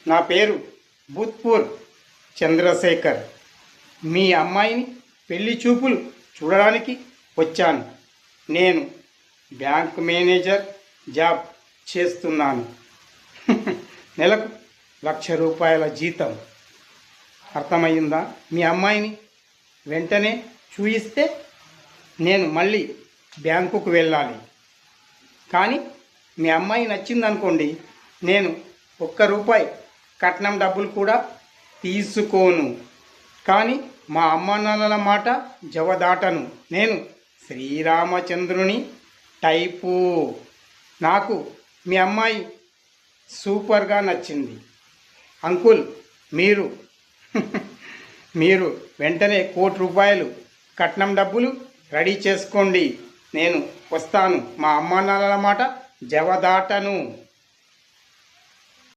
నా పేరు భూత్పూర్ చంద్రశేఖర్. మీ అమ్మాయిని పెళ్లి చూపులు చూడడానికి వచ్చాను. నేను బ్యాంక్ మేనేజర్ జాబ్ చేస్తున్నాను. నెలకు ₹1,00,000 జీతం. అర్థమయ్యిందా? మీ అమ్మాయిని వెంటనే చూయిస్తే నేను మళ్ళీ బ్యాంకుకు వెళ్ళాలి. కానీ మీ అమ్మాయి నచ్చిందనుకోండి, నేను ₹1 కట్నం డబ్బులు కూడా తీసుకోను. కానీ మా అమ్మ నాన్నల మాట జవదాటను. నేను శ్రీరామచంద్రుని టైపు. నాకు మీ అమ్మాయి సూపర్గా నచ్చింది. అంకుల్, మీరు వెంటనే ₹1,00,00,000 కట్నం డబ్బులు రెడీ చేసుకోండి. నేను వస్తాను. మా అమ్మ నాన్నల మాట జవదాటను.